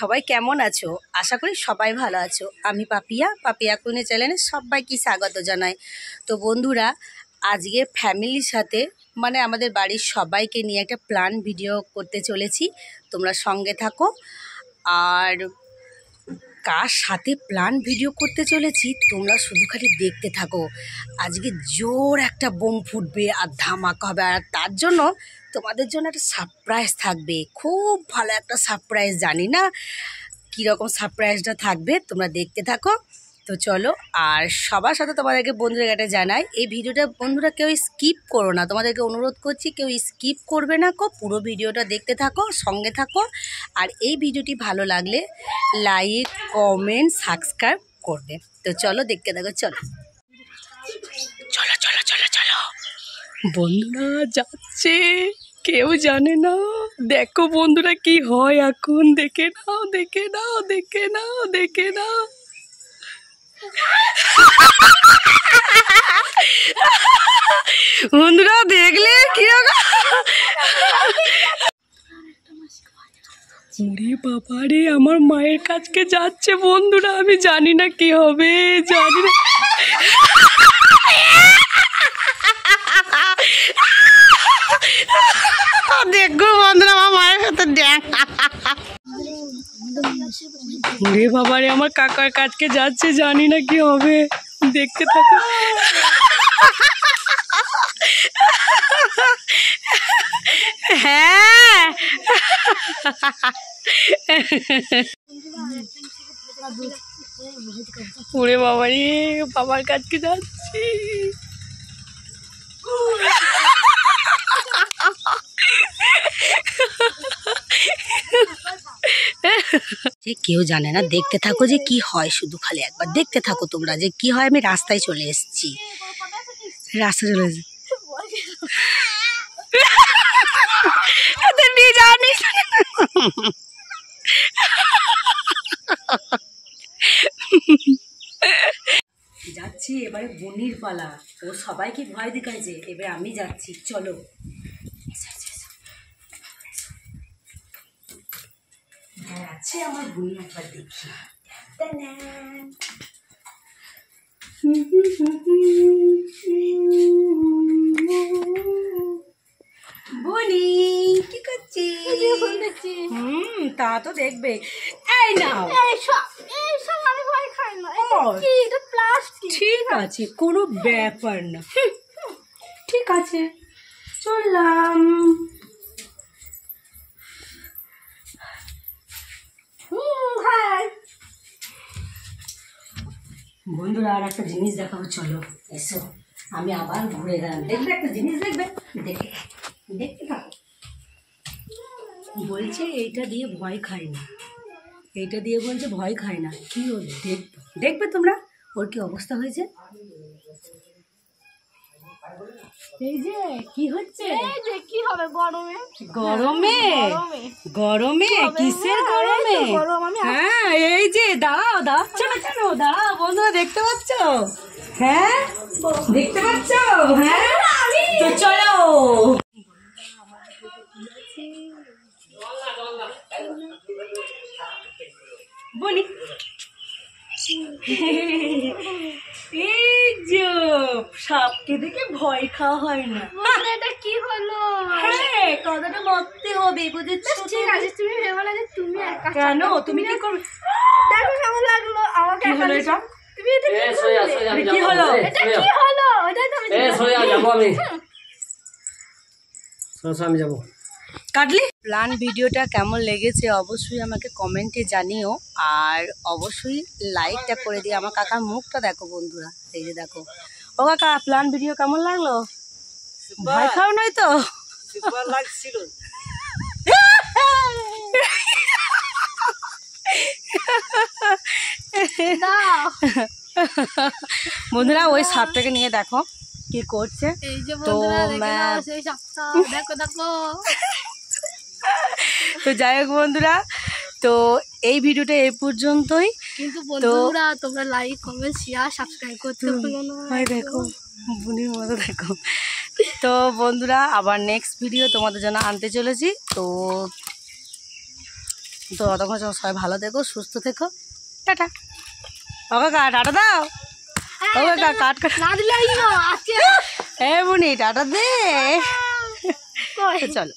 সবাই কেমন আছো? আশা করি সবাই ভালো আছো। আমি পাপিয়া কুইনের চ্যানেলে সবাইকে স্বাগত জানাই। তো বন্ধুরা, আজকে ফ্যামিলির সাথে মানে আমাদের বাড়ির সবাইকে নিয়ে একটা প্ল্যান ভিডিও করতে চলেছি। তোমরা সঙ্গে থাকো। আর কার সাথে প্ল্যান ভিডিও করতে চলেছি তোমরা শুধু খালি দেখতে থাকো। আজকে জোর একটা বোম ফুটবে আর ধামাকা হবে, আর তার জন্য তোমাদের জন্য একটা সারপ্রাইজ থাকবে। খুব ভালো একটা সারপ্রাইজ, জানি না কীরকম সারপ্রাইজটা থাকবে, তোমরা দেখতে থাকো। তো চলো, আর সবার সাথে তোমাদেরকে বন্ধুরা এটা জানাই, এই ভিডিওটা বন্ধুরা কেউ স্কিপ করো না, তোমাদেরকে অনুরোধ করছি কেউ স্কিপ করবে না, পুরো ভিডিওটা দেখতে থাকো, সঙ্গে থাকো। আর এই ভিডিওটি ভালো লাগলে লাইক, কমেন্ট, সাবস্ক্রাইব করবে। তো চলো দেখতে থাকো, চলো চলো চলো চলো চলো বন্ধুরা যাচ্ছে, কেউ জানে না। দেখো বন্ধুরা কি হয় এখন, দেখে নাও দেখে নাও দেখে নাও দেখে নাও। বন্ধুরা দেখলে কিরকম, ওরে বাবারে আমার মায়ের কাছকে যাচ্ছে বন্ধুরা, আমি জানি না কি হবে, জানি না। দেখো বন্ধুরা আমার মায়ের সাথে দেখ, ওরে বাবারে আমার কাকার কাছকে যাচ্ছে, জানি না কি হবে, দেখতে থাকো। হ্যাঁ ওরে বাবারে বাবার কাছকে যাচ্ছি। কেউ জানে না, দেখতে থাকো যে কি হয়, শুধু খালি একবার দেখতে থাকো তোমরা যে কি হয়। আমি রাস্তায় চলে এসেছি, রাস্তায় চলে এসেছি। যাচ্ছি এবারে বনির পালা, ও সবাইকে ভয় দেখাইছে, এবার আমি যাচ্ছি, চলো। আছে আমার বনি, একবার দেখি। বনি কি করছিস? তা তো দেখবে। এই নাও, ঠিক আছে কোনো ব্যাপার না, ঠিক আছে চললাম। বন্ধুরা আর একটা জিনিস দেখাবো, চলো এসো। আমি আবার ঘুরে গেলাম, দেখবে একটা জিনিস, দেখবে, দেখে দেখতে থাকো। বলছে এইটা দিয়ে ভয় খায় না, এইটা দিয়ে বলছে ভয় খায় না। কি ও দেখবে তোমরা ওর কি অবস্থা হয়েছে। এই যে কি হচ্ছে, কি হবে গরমে গরমে গরমে কিসের গরমে? হ্যাঁ এই যে দাঁড়াও, দাঁড়াচ্ছ না কেন? দাঁড়াও বন্ধুরা, দেখতে পাচ্ছ? হ্যাঁ দেখতে পাচ্ছ? হ্যাঁ তো চলো। বলি এই যে সাপকে দেখে ভয় খাওয়া হয় না। এটা কি হলো? হ্যাঁ কথাটা মারতে হবে, বুঝেছো? ঠিক আছে, তুমি ভেবে না যে তুমি একা। কেন তুমি কি করবে? দেখো কেমন লাগলো আমাকে। কি হলো এটা? তুমি এটা কি হলো? এটা কি হলো? এটাই তো আমি যাবো, আমি যাবো। কাটলি। প্ল্যান ভিডিওটা কেমন লেগেছে অবশ্যই আমাকে কমেন্টে জানিও, আর অবশ্যই লাইকটা করে দিও। আমার কাকার মুখটা দেখো বন্ধুরা, এই যে দেখো। ও কাকা, প্ল্যান ভিডিও কেমন লাগলো? ভয় খাও নয় তো? লাগছিল। বন্ধুরা ওই সাপটাকে নিয়ে দেখো কি করছে। এই যে বন্ধুরা সেই সাপটা দেখো দেখো। তো যাই হোক বন্ধুরা, তো এই ভিডিওটা এই পর্যন্তই। কিন্তু বন্ধুরা তোমরা লাইক, কমেন্ট, শেয়ার, সাবস্ক্রাইব করতে ভুলো না। দেখো বুনির মতো দেখো। তো বন্ধুরা আবার নেক্সট ভিডিও তোমাদের জন্য আনতে চলেছি। তো তো ততক্ষণ সবাই ভালো থেকো, সুস্থ থেকো, টাটা। ও কাকা টাটা দাও, ও কাকা কাট কাট না দিলে আজকে এ বুনি টাটা দে। চলো।